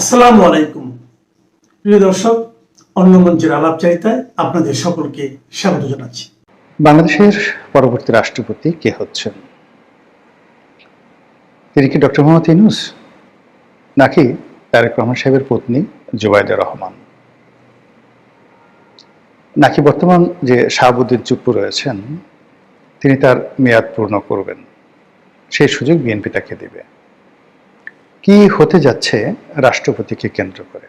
আসসালামু আলাইকুম প্রিয় দর্শক, অন্য মঞ্চের আলাপচারিতায় আপনাদের সকলকে স্বাগত জানাচ্ছি। বাংলাদেশের পরবর্তী রাষ্ট্রপতি কে হচ্ছেন? তিনি কি ডক্টর মোহাম্মদ ইউনূস, নাকি তারেক রহমান সাহেবের পত্নী জুবাইদা রহমান, নাকি বর্তমান যে শাহাবুদ্দিন চুপ্পু রয়েছেন তিনি তার মেয়াদ পূর্ণ করবেন, সেই সুযোগ বিএনপি তাকে দেবে? কি হতে যাচ্ছে রাষ্ট্রপতিকে কেন্দ্র করে?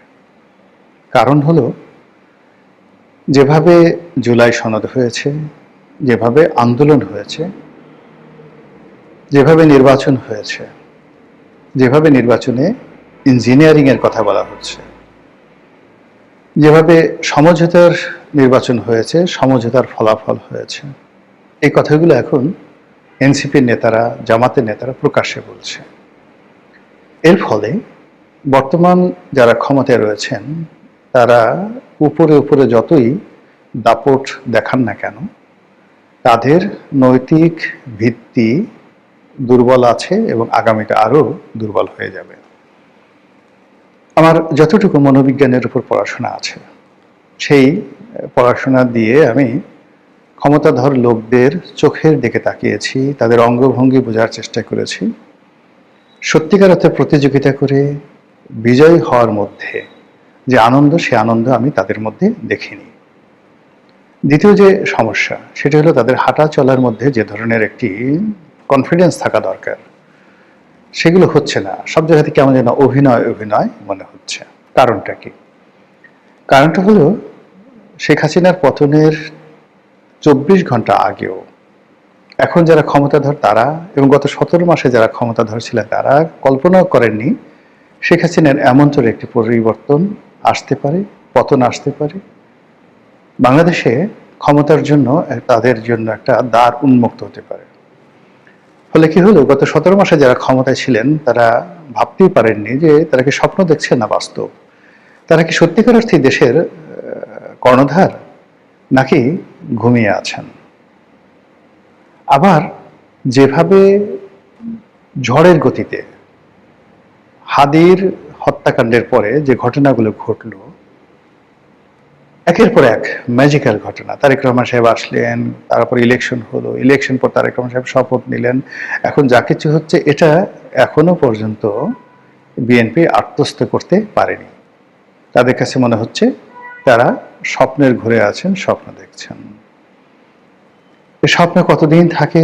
কারণ হলো, যেভাবে জুলাই সনদ হয়েছে, যেভাবে আন্দোলন হয়েছে, যেভাবে নির্বাচন হয়েছে, যেভাবে নির্বাচনে ইঞ্জিনিয়ারিং এর কথা বলা হচ্ছে, যেভাবে সমঝোতার নির্বাচন হয়েছে, সমঝোতার ফলাফল হয়েছে, এই কথাগুলো এখন এনসিপির নেতারা, জামাতের নেতারা প্রকাশ্যে বলছে। এর ফলে বর্তমান যারা ক্ষমতায় রয়েছেন তারা উপরে উপরে যতই দাপট দেখান না কেন, তাদের নৈতিক ভিত্তি দুর্বল আছে এবং আগামীটা আরো দুর্বল হয়ে যাবে। আমার যতটুকু মনোবিজ্ঞানের উপর পড়াশোনা আছে, সেই পড়াশোনা দিয়ে আমি ক্ষমতাধর লোকদের চোখের দিকে তাকিয়েছি, তাদের অঙ্গভঙ্গি বোঝার চেষ্টা করেছি। সত্যিকার অর্থে প্রতিযোগিতা করে বিজয়ী হওয়ার মধ্যে যে আনন্দ, সে আনন্দ আমি তাদের মধ্যে দেখিনি। দ্বিতীয় যে সমস্যা, সেটা হলো তাদের হাঁটা চলার মধ্যে যে ধরনের একটি কনফিডেন্স থাকা দরকার, সেগুলো হচ্ছে না। সব জায়গাতে কেমন যেন অভিনয় অভিনয় মনে হচ্ছে। কারণটা কি? কারণটা হলো, শেখ হাসিনার পতনের 24 ঘন্টা আগেও এখন যারা ক্ষমতাধর তারা, এবং গত 17 মাসে যারা ক্ষমতাধর ছিলেন তারা কল্পনাও করেননি শেখ হাসিনার এমনতর একটি পরিবর্তন আসতে পারে, পতন আসতে পারে। বাংলাদেশে ক্ষমতার জন্য তাদের জন্য একটা দ্বার উন্মুক্ত হতে পারে। ফলে কি হলো, গত 17 মাসে যারা ক্ষমতায় ছিলেন তারা ভাবতেই পারেননি যে তারা কি স্বপ্ন দেখছেন না বাস্তব। তারা কি সত্যিকার অর্থে দেশের কর্ণধার, নাকি ঘুমিয়ে আছেন। আবার যেভাবে ঝড়ের গতিতে হাদির হত্যাকাণ্ডের পরে যে ঘটনাগুলো ঘটলো, একের পর এক ম্যাজিক্যাল ঘটনা। তারেক রহমান সাহেব আসলেন, তারপর ইলেকশন হলো, ইলেকশন পর তারেক রহমান সাহেব শপথ নিলেন, এখন যা কিছু হচ্ছে এটা এখনো পর্যন্ত বিএনপি আত্মস্থ করতে পারেনি। তাদের কাছে মনে হচ্ছে তারা স্বপ্নের ঘুরে আছেন, স্বপ্ন দেখছেন। এই স্বপ্ন কতদিন থাকে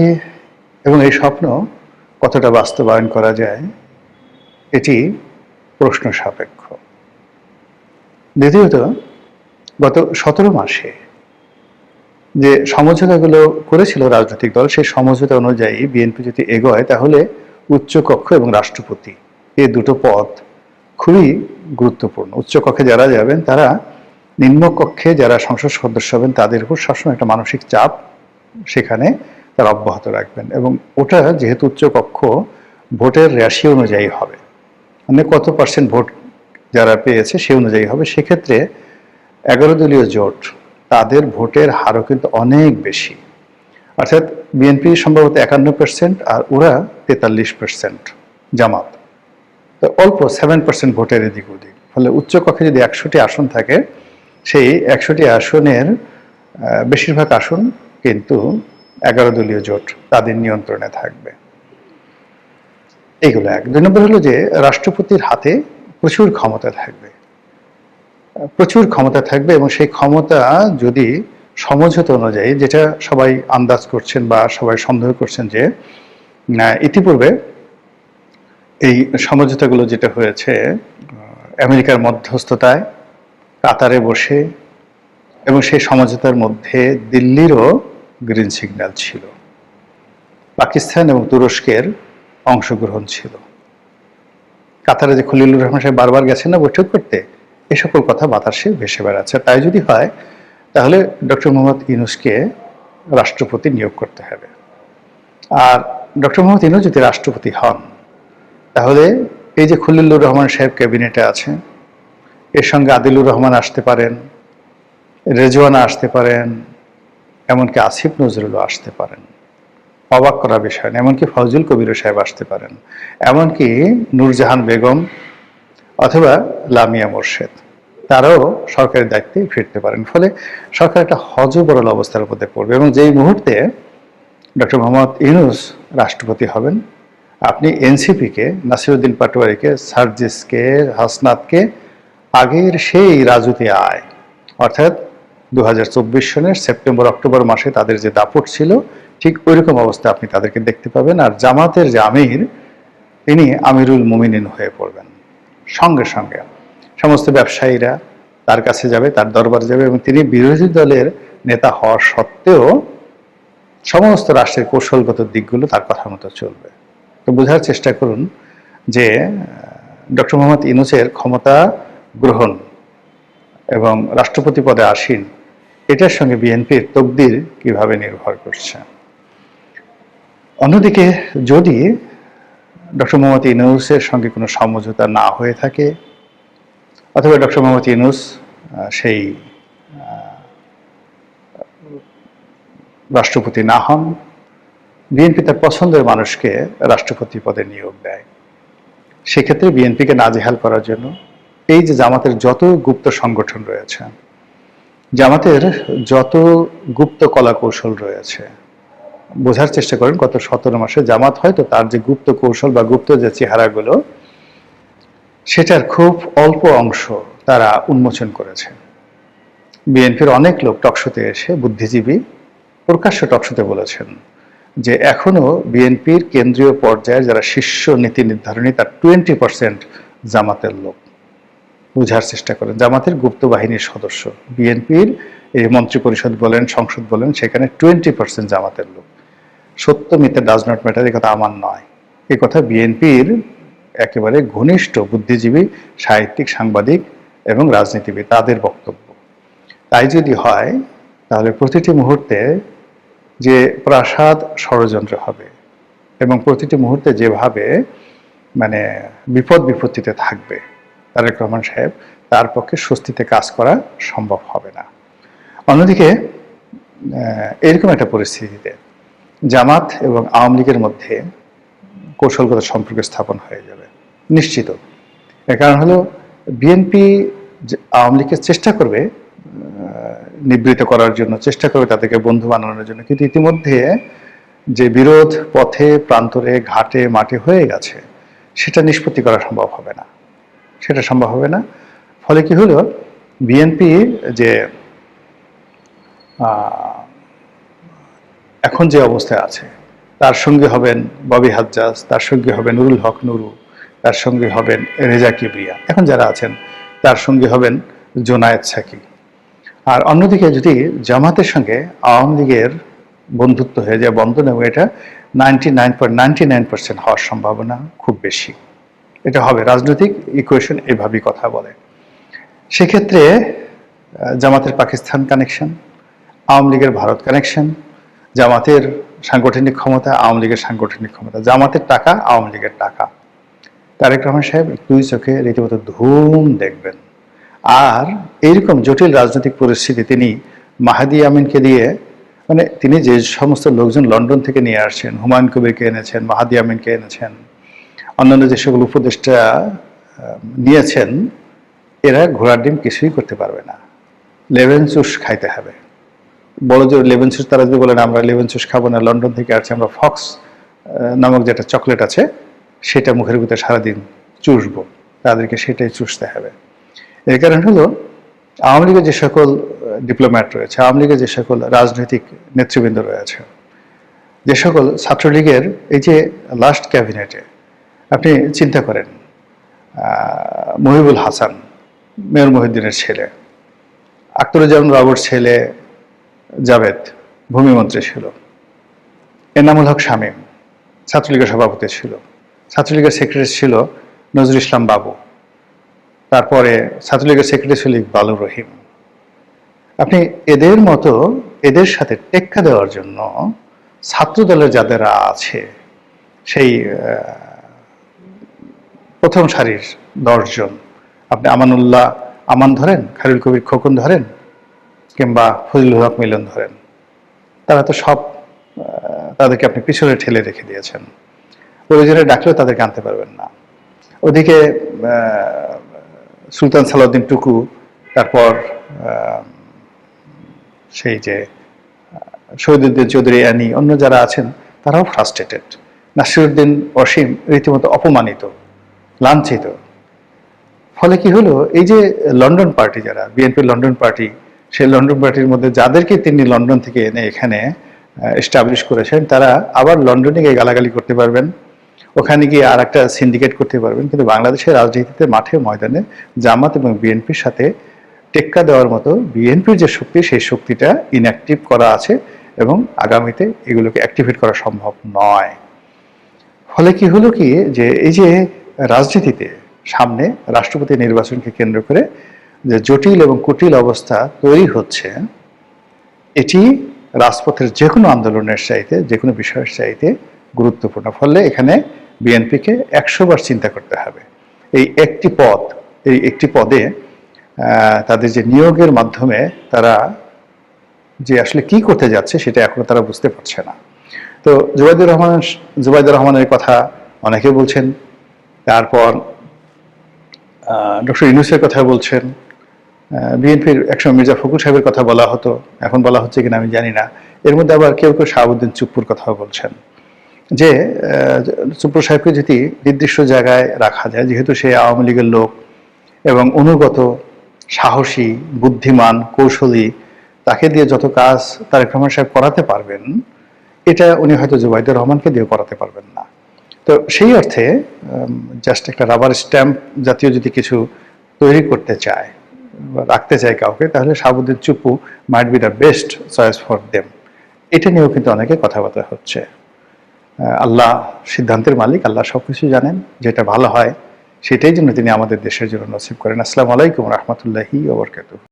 এবং এই স্বপ্ন কতটা বাস্তবায়ন করা যায়, এটি প্রশ্ন সাপেক্ষ। দ্বিতীয়ত, গত 17 মাসে যে সমঝোতাগুলো করেছিল রাজনৈতিক দল, সেই সমঝোতা অনুযায়ী বিএনপি যদি এগোয়, তাহলে উচ্চকক্ষ এবং রাষ্ট্রপতি, এই দুটো পদ খুবই গুরুত্বপূর্ণ। উচ্চকক্ষে যারা যাবেন তারা নিম্নকক্ষে যারা সংসদ সদস্য হবেন তাদের উপর সবসময় একটা মানসিক চাপ সেখানে তারা অব্যাহত রাখবেন। এবং ওটা যেহেতু উচ্চকক্ষ, ভোটের রেশিও অনুযায়ী হবে, মানে কত পার্সেন্ট ভোট যারা পেয়েছে সে অনুযায়ী হবে। সেক্ষেত্রে 11 দলীয় জোট, তাদের ভোটের হারও কিন্তু অনেক বেশি। অর্থাৎ বিএনপি সম্ভবত 51% আর ওরা 43%, জামাত তো অল্প 7% ভোটের এদিক ওদিক। ফলে উচ্চকক্ষে যদি 100টি আসন থাকে, সেই 100টি আসনের বেশিরভাগ আসন কিন্তু 11 দলীয় জোট তাদের নিয়ন্ত্রণে থাকবে। এইগুলো এক। 2 নম্বর হলো যে রাষ্ট্রপতির হাতে প্রচুর ক্ষমতা থাকবে, প্রচুর ক্ষমতা থাকবে, এবং সেই ক্ষমতা যদি সমঝোতা অনুযায়ী, যেটা সবাই আন্দাজ করছেন বা সবাই সন্দেহ করছেন যে ইতিপূর্বে এই সমঝোতাগুলো যেটা হয়েছে আমেরিকার মধ্যস্থতায় কাতারে বসে, এবং সেই সমঝোতার মধ্যে দিল্লিরও গ্রিন সিগন্যাল ছিল, পাকিস্তান এবং তুরস্কের অংশগ্রহণ ছিল। কাতারে যে খলিলুর রহমান সাহেব বারবার গেছেন না বৈঠক করতে, এ সকল কথা বাতাসে ভেসে বেড়াচ্ছে। তাই যদি হয়, তাহলে ডক্টর মোহাম্মদ ইউনূসকে রাষ্ট্রপতি নিয়োগ করতে হবে। আর ডক্টর মোহাম্মদ ইউনূস যদি রাষ্ট্রপতি হন, তাহলে এই যে খলিলুর রহমান সাহেব ক্যাবিনেটে আছে, এর সঙ্গে আদিলুর রহমান আসতে পারেন, রেজওয়ানা আসতে পারেন, এমনকি আসিফ নজরুলও আসতে পারেন। অবাক করা বিষয় না। এমনকি ফজল কবির সাহেব আসতে পারেন, এমনকি নূরজাহান বেগম, অথবা লামিয়া মোর্শেদ, তারাও সরকারি দায়িত্বে ফিরতে পারেন। ফলে সরকার একটা হযবরল অবস্থার মধ্যে পড়বে, এবং যেই মুহূর্তে ডক্টর মোহাম্মদ ইউনূস রাষ্ট্রপতি হবেন, আপনি এনসিপিকে, নাসিরউদ্দিন পাটোয়ারিকে, সার্জিসকে, হাসনাতকে আগের সেই রাজুতি আয়, অর্থাৎ 2024 সনের সেপ্টেম্বর অক্টোবর মাসে তাদের যে দাপট ছিল, ঠিক ওইরকম অবস্থা আপনি তাদেরকে দেখতে পাবেন। আর জামাতের যে আমির, তিনি আমিরুল মুমিনিন হয়ে পড়বেন। সঙ্গে সঙ্গে সমস্ত ব্যবসায়ীরা তার কাছে যাবে, তার দরবারে যাবে, এবং তিনি বিরোধী দলের নেতা হওয়া সত্ত্বেও সমস্ত রাষ্ট্রের কৌশলগত দিকগুলো তার কথা মতো চলবে। তো বোঝার চেষ্টা করুন যে ডক্টর মোহাম্মদ ইউনূসের ক্ষমতা গ্রহণ এবং রাষ্ট্রপতি পদে আসীন, এটার সঙ্গে বিএনপির তকদির কিভাবে নির্ভর করছে। অন্যদিকে যদি ডক্টর মোহাম্মদ ইউনূসের সঙ্গে কোনো সমঝোতা না হয়ে থাকে, অথবা ডক্টর মোহাম্মদ ইউনূস সেই রাষ্ট্রপতি না হন, বিএনপি তার পছন্দের মানুষকে রাষ্ট্রপতি পদে নিয়োগ দেয়, সেক্ষেত্রে বিএনপিকে নাজেহাল করার জন্য এই যে জামাতের যত গুপ্ত সংগঠন রয়েছে, জামাতের যত গুপ্ত কলা কৌশল রয়েছে, বোঝার চেষ্টা করেন গত 17 মাসে জামাত হয়তো তার যে গুপ্ত কৌশল বা গুপ্ত যে চেহারাগুলো, সেটার খুব অল্প অংশ তারা উন্মোচন করেছে। বিএনপির অনেক লোক টকশোতে এসে, বুদ্ধিজীবী প্রকাশ্য টকশোতে বলেছেন যে এখনো বিএনপির কেন্দ্রীয় পর্যায়ে যারা শীর্ষ নীতি নির্ধারণী, তার 20% জামাতের লোক। বোঝার চেষ্টা করেন, জামাতের গুপ্ত বাহিনীর সদস্য, বিএনপির এই মন্ত্রী পরিষদ বলেন, সংসদ বলেন, সেখানে 20% জামাতের লোক। সত্য মিথ্যা ডাজ নট ম্যাটার, এ কথা আমার নয়, এ কথা বিএনপির একেবারে ঘনিষ্ঠ বুদ্ধিজীবী, সাহিত্যিক, সাংবাদিক এবং রাজনীতিবিদ, তাদের বক্তব্য। তাই যদি হয়, তাহলে প্রতিটি মুহূর্তে যে প্রাসাদ ষড়যন্ত্র হবে, এবং প্রতিটি মুহূর্তে যেভাবে মানে বিপদ বিপত্তিতে থাকবে তারেক রহমান সাহেব, তার পক্ষে স্বস্তিতে কাজ করা সম্ভব হবে না। অন্যদিকে এরকম একটা পরিস্থিতিতে জামাত এবং আওয়ামী লীগের মধ্যে কৌশলগত সম্পর্ক স্থাপন হয়ে যাবে নিশ্চিত। এর কারণ হলো, বিএনপি আওয়ামী লীগকে চেষ্টা করবে নিবৃত করার জন্য, চেষ্টা করবে তাদেরকে বন্ধু বানানোর জন্য, কিন্তু ইতিমধ্যে যে বিরোধ পথে, প্রান্তরে, ঘাটে, মাঠে হয়ে গেছে, সেটা নিষ্পত্তি করা সম্ভব হবে না, সেটা সম্ভব হবে না। ফলে কি হলো, বিএনপি যে এখন যে অবস্থায় আছে, তার সঙ্গে হবেন ববি হাজ্জাজ, তার সঙ্গে হবেন নুরুল হক নুরু, তার সঙ্গে হবেন রেজা কিবরিয়া, এখন যারা আছেন, তার সঙ্গে হবেন জোনায়েদ সাকি। আর অন্যদিকে যদি জামাতের সঙ্গে আওয়ামী লীগের বন্ধুত্ব হয়ে যায়, বন্ধন, এবং এটা 99.99% হওয়ার সম্ভাবনা খুব বেশি, এটা হবে। রাজনৈতিক ইকুয়েশন এইভাবেই কথা বলে। সেক্ষেত্রে জামাতের পাকিস্তান কানেকশন, আওয়ামী লীগের ভারত কানেকশন, জামাতের সাংগঠনিক ক্ষমতা, আওয়ামী লীগের সাংগঠনিক ক্ষমতা, জামাতের টাকা, আওয়ামী লীগের টাকা, তারেক রহমান সাহেব দুই চোখে রীতিমতো ধুম দেখবেন। আর এইরকম জটিল রাজনৈতিক পরিস্থিতি তিনি মাহাদি আমিনকে দিয়ে, মানে তিনি যে সমস্ত লোকজন লন্ডন থেকে নিয়ে আসছেন, হুমায়ুন কবিরকে এনেছেন, মাহাদি আমিনকে এনেছেন, অন্যান্য যে সকল উপদেষ্টা নিয়েছেন, এরা ঘোড়ার ডিম কিছুই করতে পারবে না, লেমন জুস খাইতে হবে। বড় জোর লেমন জুস, তারা যদি বলেন আমরা লেমন জুস খাবো না, লন্ডন থেকে আসছে, আমরা ফক্স নামক যেটা চকলেট আছে সেটা মুখের ভিতরে সারাদিন চুষবো, তাদেরকে সেটাই চুষতে হবে। এর কারণ হলো, আওয়ামী লীগের যে সকল ডিপ্লোম্যাট রয়েছে, আওয়ামী লীগের যে সকল রাজনৈতিক নেতৃবৃন্দ রয়েছে, যে সকল ছাত্রলীগের এই যে লাস্ট ক্যাবিনেটে, আপনি চিন্তা করেন, মহিবুল হাসান মেয়র মহিউদ্দিনের ছেলে, আখতারুজ্জামান বাবুর ছেলে জাভেদ ভূমিমন্ত্রী ছিল, এনামুল হক শামীম ছাত্রলীগের সভাপতি ছিল, ছাত্রলীগের সেক্রেটারি ছিল নজরুল ইসলাম বাবু, তারপরে ছাত্রলীগের সেক্রেটারি ছিল ইকবালুর রহিম। আপনি এদের মতো, এদের সাথে টেক্কা দেওয়ার জন্য ছাত্র দলের যাদেরা আছে, সেই প্রথম সারির 10 জন, আপনি আমানুল্লাহ আমান ধরেন, খালিল কবির খোকন ধরেন, কিংবা ফজলুল হক মিলন ধরেন, তারা তো সব, তাদেরকে আপনি পিছনে ঠেলে রেখে দিয়েছেন, প্রয়োজনে ডাকলেও তাদেরকে আনতে পারবেন না। ওদিকে সুলতান সালাউদ্দিন টুকু, তারপর সেই যে শহীদুদ্দিন চৌধুরী অ্যানি, অন্য যারা আছেন তারাও ফ্রাস্ট্রেটেড। নাসিরুদ্দিন অসীম রীতিমতো অপমানিত, লাঞ্ছিত। ফলে কি হলো, এই যে লন্ডন পার্টি, যারা বিএনপির লন্ডন পার্টি, সেই লন্ডন পার্টির মধ্যে যাদেরকে তিনি লন্ডন থেকে এনে এখানে এস্টাবলিশ করেছেন, তারা আবার লন্ডনে গিয়ে গালাগালি করতে পারবেন, ওখানে গিয়ে আর একটা সিন্ডিকেট করতে পারবেন। কিন্তু বাংলাদেশের রাজনীতিতে মাঠে ময়দানে জামাত এবং বিএনপির সাথে টেক্কা দেওয়ার মতো বিএনপির যে শক্তি, সেই শক্তিটা ইনঅ্যাক্টিভ করা আছে এবং আগামীতে এগুলোকে অ্যাক্টিভেট করা সম্ভব নয়। ফলে কি হলো কি, যে এই যে রাজনীতিতে সামনে রাষ্ট্রপতি নির্বাচনকে কেন্দ্র করে যে জটিল এবং কুটিল অবস্থা তৈরি হচ্ছে, এটি রাজপথের যে কোনো আন্দোলনের চাইতে, যে কোনো বিষয়ের চাইতে গুরুত্বপূর্ণ। ফলে এখানে বিএনপিকে 100 বার চিন্তা করতে হবে। এই একটি পদে তাদের যে নিয়োগের মাধ্যমে তারা যে আসলে কি করতে যাচ্ছে সেটা এখনো তারা বুঝতে পারছে না। তো জুবাইদুর রহমানের কথা অনেকে বলছেন, তারপর ডক্টর ইউনূসের কথা বলছেন, বিএনপির একসময় মির্জা ফখরুল সাহেবের কথা বলা হতো, এখন বলা হচ্ছে কিনা আমি জানি না। এর মধ্যে আবার কেউ কেউ শাহাবুদ্দিন চুপ্পুর কথাও বলছেন যে চুপ্পু সাহেবকে যদি নির্দিষ্ট জায়গায় রাখা যায়, যেহেতু সে আওয়ামী লীগের লোক এবং অনুগত, সাহসী, বুদ্ধিমান, কৌশলী, তাকে দিয়ে যত কাজ তারেক রহমান সাহেব করাতে পারবেন, এটা উনি হয়তো জুবাইদুর রহমানকে দিয়ে করাতে পারবেন না। তো সেই অর্থে জাস্ট একটা রাবার স্ট্যাম্প জাতীয় যদি কিছু তৈরি করতে চায়, রাখতে চায় কাউকে, তাহলে Shahabuddin Chuppu might be the best choice for them. এটা নিয়েও কিন্তু অনেকে কথাবার্তা হচ্ছে। আল্লাহ সিদ্ধান্তের মালিক, আল্লাহ সবকিছু জানেন, যেটা ভালো হয় সেটাই যেন তিনি আমাদের দেশের জন্য নসিব করেন। আসসালামু আলাইকুম রহমতুল্লাহি ওয়া বারাকাতুহু।